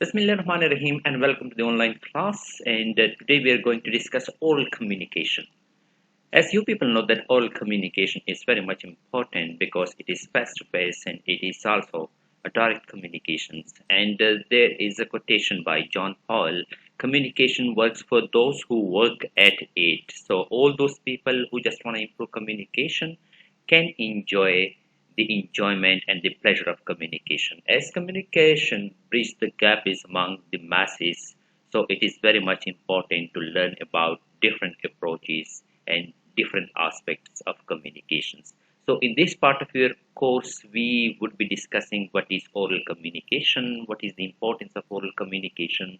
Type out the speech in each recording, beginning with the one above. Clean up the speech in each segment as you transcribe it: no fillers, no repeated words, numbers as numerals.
Bismillahirrahmanirrahim and welcome to the online class. And today we are going to discuss oral communication. As you people know, that oral communication is very much important because it is face to face and it is also a direct communications. And there is a quotation by John Paul: "Communication works for those who work at it." So all those people who just want to improve communication can enjoy the enjoyment and the pleasure of communication. As communication bridges the gap is among the masses, so it is very much important to learn about different approaches and different aspects of communications. So in this part of your course, we would be discussing what is oral communication, what is the importance of oral communication,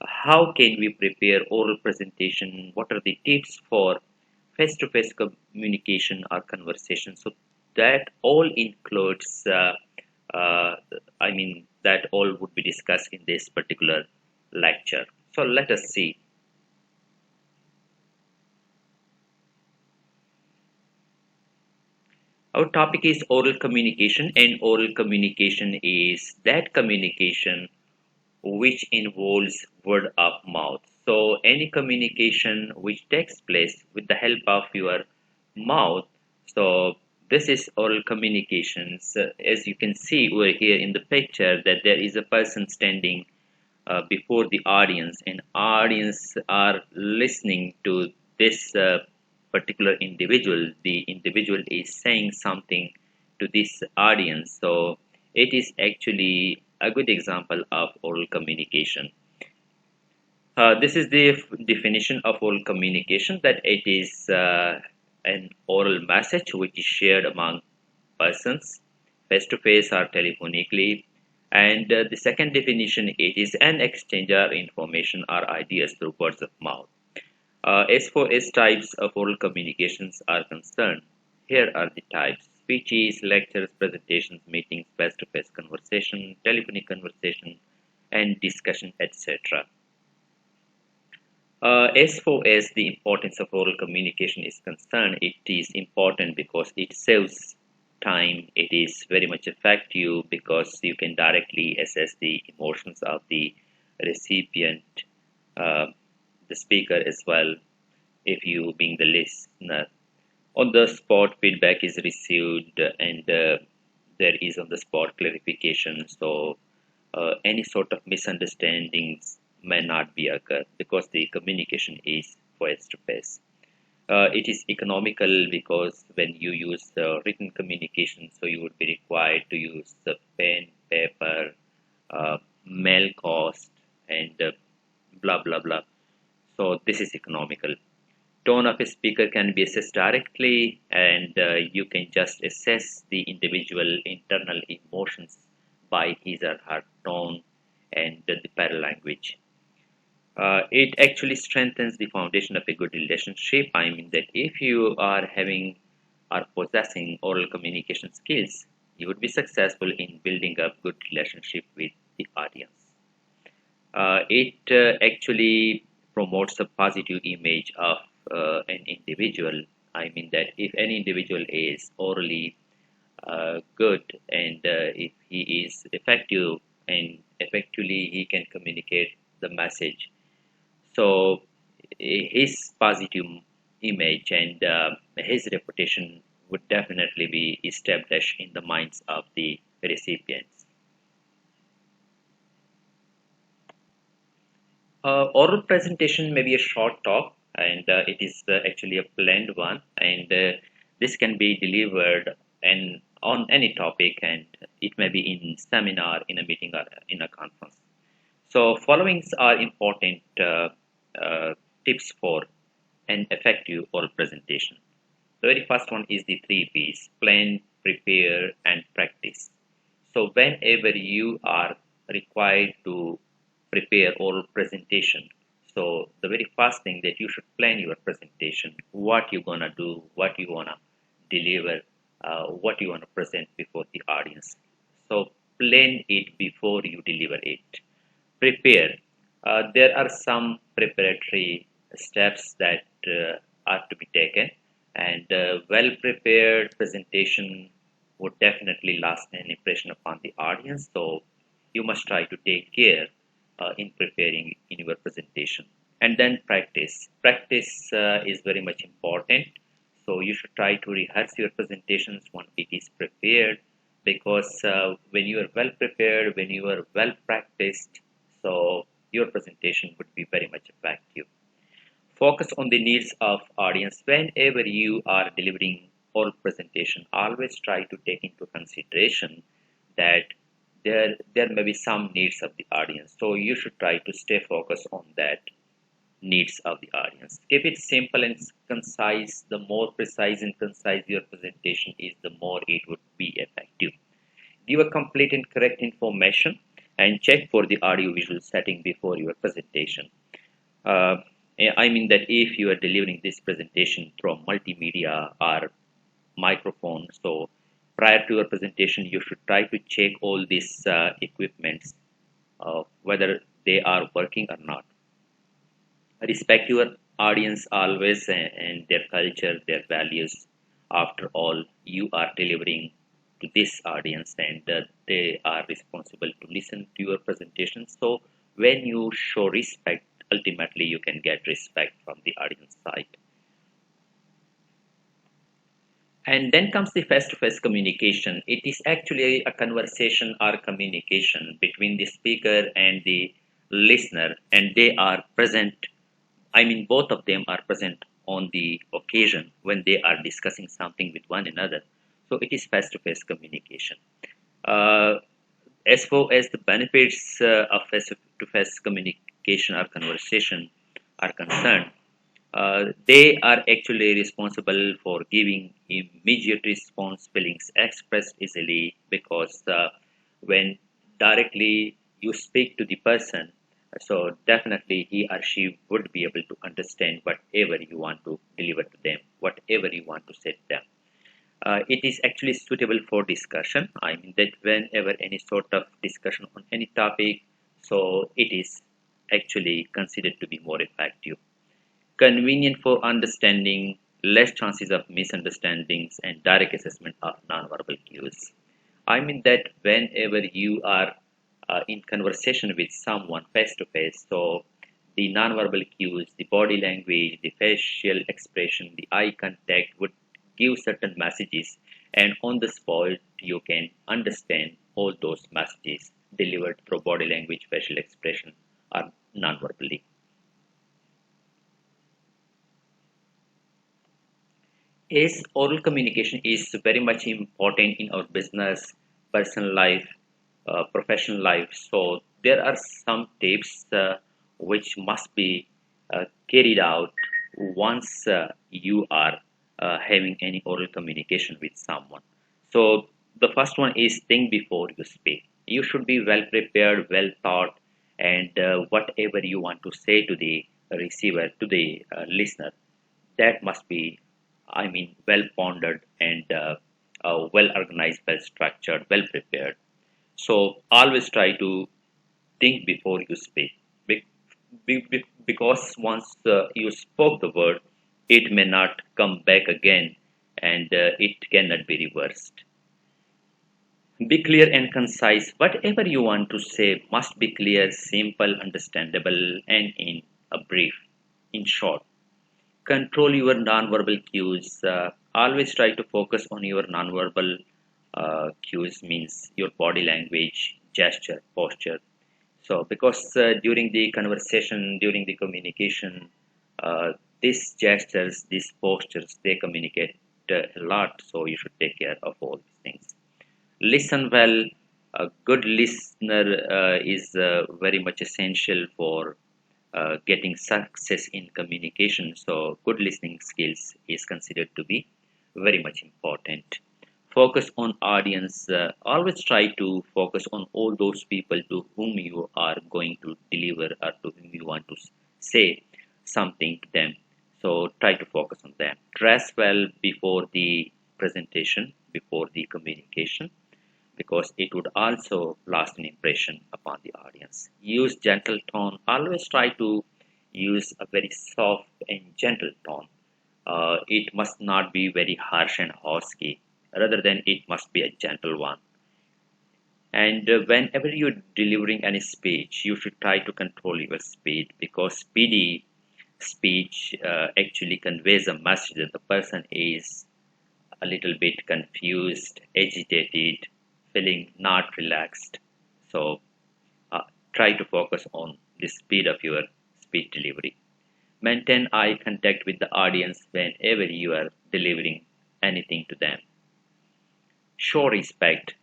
how can we prepare oral presentation, what are the tips for face-to-face communication or conversation. So that all includes, uh, that all would be discussed in this particular lecture. So let us see. Our topic is oral communication, and oral communication is that communication which involves word of mouth. So any communication which takes place with the help of your mouth. So this is oral communications. As you can see over here in the picture, that there is a person standing before the audience, and audience are listening to this particular individual. The individual is saying something to this audience, so it is actually a good example of oral communication. This is the definition of oral communication, that it is an oral message which is shared among persons face to face or telephonically. And the second definition, it is an exchange of information or ideas through words of mouth. As for as types of oral communications are concerned, here are the types: speeches, lectures, presentations, meetings, face to face conversation, telephonic conversation, and discussion, etc. As far as the importance of oral communication is concerned, it is important because it saves time. It is very much effective because you can directly assess the emotions of the recipient, uh, the speaker as well, if you being the listener. On the spot feedback is received, and there is on the spot clarification. So any sort of misunderstandings may not be occur because the communication is face to face. It is economical because when you use written communication, so you would be required to use the pen, paper, mail cost, and blah blah blah. So this is economical. Tone of a speaker can be assessed directly, and you can just assess the individual internal emotions by his or her tone and the paralanguage. It actually strengthens the foundation of a good relationship. I mean that if you are having or possessing oral communication skills, you would be successful in building up good relationship with the audience. It actually promotes a positive image of an individual. I mean that if any individual is orally good, and if he is effective and effectively he can communicate the message, so his positive image and his reputation would definitely be established in the minds of the recipients. Oral presentation may be a short talk, and it is actually a planned one, and this can be delivered and on any topic, and it may be in seminar, in a meeting, or in a conference. So, followings are important uh, tips for an effective oral presentation. The very first one is the three P's: plan, prepare, and practice. So, whenever you are required to prepare oral presentation, so the very first thing that you should plan your presentation, what you're gonna do, what you wanna deliver, what you wanna present before the audience. So plan it before you deliver it. Prepare. There are some preparatory steps that are to be taken, and well prepared presentation would definitely last an impression upon the audience. So you must try to take care in preparing in your presentation. And then practice is very much important, so you should try to rehearse your presentations when it is prepared, because when you are well prepared, when you are well practiced, so your presentation would be very much effective. Focus on the needs of audience. Whenever you are delivering oral presentation, always try to take into consideration that there may be some needs of the audience. So you should try to stay focused on that needs of the audience. Keep it simple and concise. The more precise and concise your presentation is, the more it would be effective. Give a complete and correct information and check for the audio visual setting before your presentation. Uh, I mean that if you are delivering this presentation through multimedia or microphone, so prior to your presentation, you should try to check all these equipments, whether they are working or not. Respect your audience always, and their culture, their values. After all, you are delivering to this audience, and they are responsible to listen to your presentation. So when you show respect, ultimately you can get respect from the audience side. And then comes the face-to-face communication. It is actually a conversation or communication between the speaker and the listener, and they are present. I mean, both of them are present on the occasion when they are discussing something with one another. So it is face-to-face communication. Uh, as far as the benefits of face-to-face communication or conversation are concerned, they are actually responsible for giving immediate response, feelings expressed easily, because when directly you speak to the person, so definitely he or she would be able to understand whatever you want to deliver to them, whatever you want to say to them. It is actually suitable for discussion. I mean that whenever any sort of discussion on any topic, so it is actually considered to be more effective. Convenient for understanding, less chances of misunderstandings, and direct assessment of nonverbal cues. I mean that whenever you are in conversation with someone face to face, so the nonverbal cues, the body language, the facial expression, the eye contact would give certain messages, and on the spot you can understand all those messages delivered through body language, facial expression, or nonverbally. Yes, oral communication is very much important in our business, personal life, professional life. So there are some tips which must be carried out once you are having any oral communication with someone. So the first one is think before you speak. You should be well prepared, well thought, and whatever you want to say to the receiver, to the listener, that must be, I mean, well pondered and well organized, well structured, well prepared. So always try to think before you speak. Because once you spoke the word, it may not come back again, and it cannot be reversed. Be clear and concise. Whatever you want to say must be clear, simple, understandable, and in a brief, in short. Control your nonverbal cues. Always try to focus on your nonverbal cues, means your body language, gesture, posture. So, because during the conversation, during the communication, these gestures, these postures, they communicate a lot. So, you should take care of all these things. Listen well. A good listener is very much essential for getting success in communication. So, good listening skills is considered to be very much important. Focus on audience. Always try to focus on all those people to whom you are going to deliver or to whom you want to say something to them. So, try to focus on them. Dress well before the presentation, before the communication, because it would also last an impression upon the audience. Use gentle tone. Always try to use a very soft and gentle tone. It must not be very harsh and husky. Rather than it must be a gentle one. And whenever you're delivering any speech, you should try to control your speed, because speedy speech actually conveys a message that the person is a little bit confused, agitated, feeling not relaxed. So uh, try to focus on the speed of your speech delivery. Maintain eye contact with the audience whenever you are delivering anything to them. Show respect.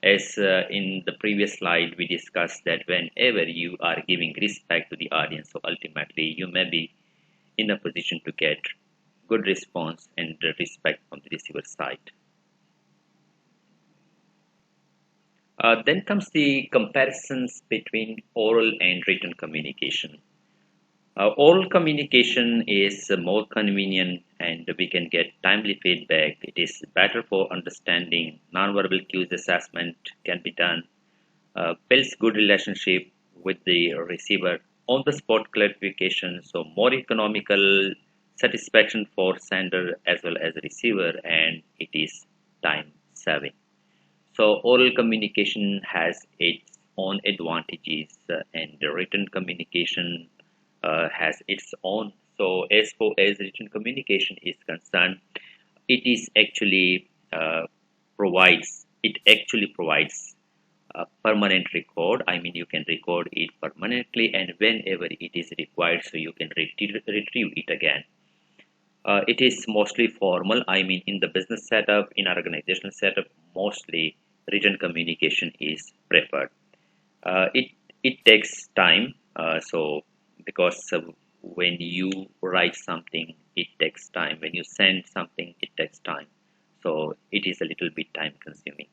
As in the previous slide, we discussed that whenever you are giving respect to the audience, so ultimately you may be in a position to get good response and respect from the receiver side. Then comes the comparisons between oral and written communication. Oral communication is more convenient and we can get timely feedback. It is better for understanding. Nonverbal cues assessment can be done. Builds good relationship with the receiver. On the spot clarification, so more economical satisfaction for sender as well as receiver, and it is time saving. So oral communication has its own advantages, and the written communication has its own. So as far as written communication is concerned, it is actually provides a permanent record. I mean, you can record it permanently, and whenever it is required, so you can retrieve it again. It is mostly formal. I mean, in the business setup, in organizational setup, mostly written communication is preferred. It takes time. So because when you write something, it takes time. When you send something, it takes time. So it is a little bit time consuming.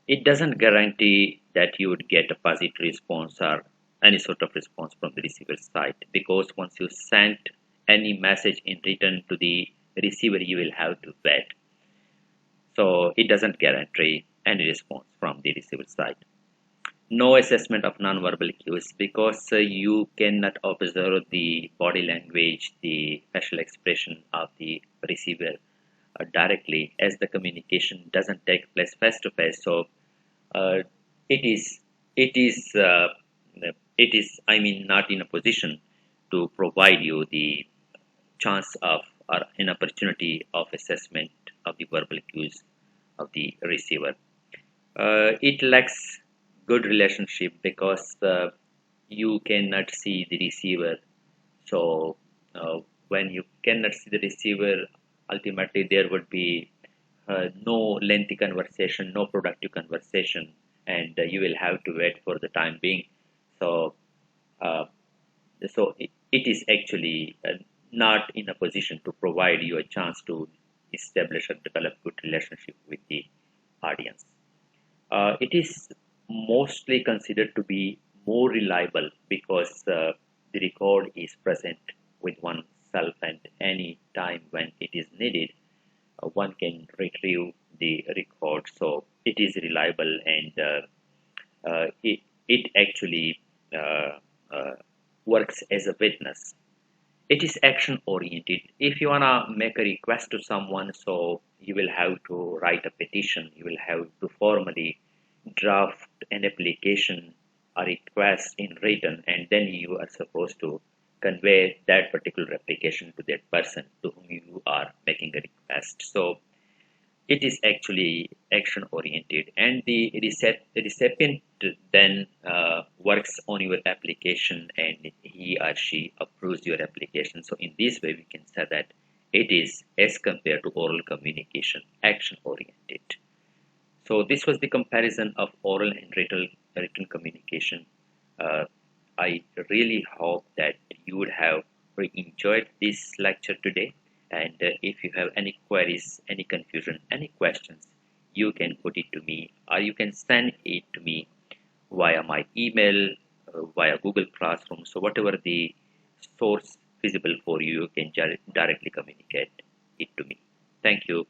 It doesn't guarantee that you would get a positive response or any sort of response from the receiver side, because once you send any message in return to the receiver, you will have to wait. So it doesn't guarantee any response from the receiver side. No assessment of nonverbal cues, because you cannot observe the body language, the facial expression of the receiver directly, as the communication doesn't take place face to face. So uh, it is it is it is, I mean, not in a position to provide you the chance of or an opportunity of assessment of the verbal cues of the receiver. It lacks good relationship, because you cannot see the receiver. So when you cannot see the receiver, ultimately there would be no lengthy conversation, no productive conversation, and you will have to wait for the time being. So uh, it is actually not in a position to provide you a chance to establish or develop good relationship with the audience. It is mostly considered to be more reliable, because the record is present with oneself, and any time when it is needed, one can retrieve the record. So it is reliable, and it actually uh, uh, works as a witness. It is action oriented. If you wanna make a request to someone, so you will have to write a petition, you will have to formally draft an application, a request in written, and then you are supposed to convey that particular application to that person to whom you are making a request. So it is actually action oriented, and the recipient then works on your application, and he or she approves your application. So in this way we can say that it is, as compared to oral communication, action oriented. So this was the comparison of oral and written communication. uh, I really hope that you would have enjoyed this lecture today. And if you have any queries, any confusion, any questions, you can put it to me, or you can send it to me via my email, via Google Classroom. So whatever the source feasible for you, you can directly communicate it to me. Thank you.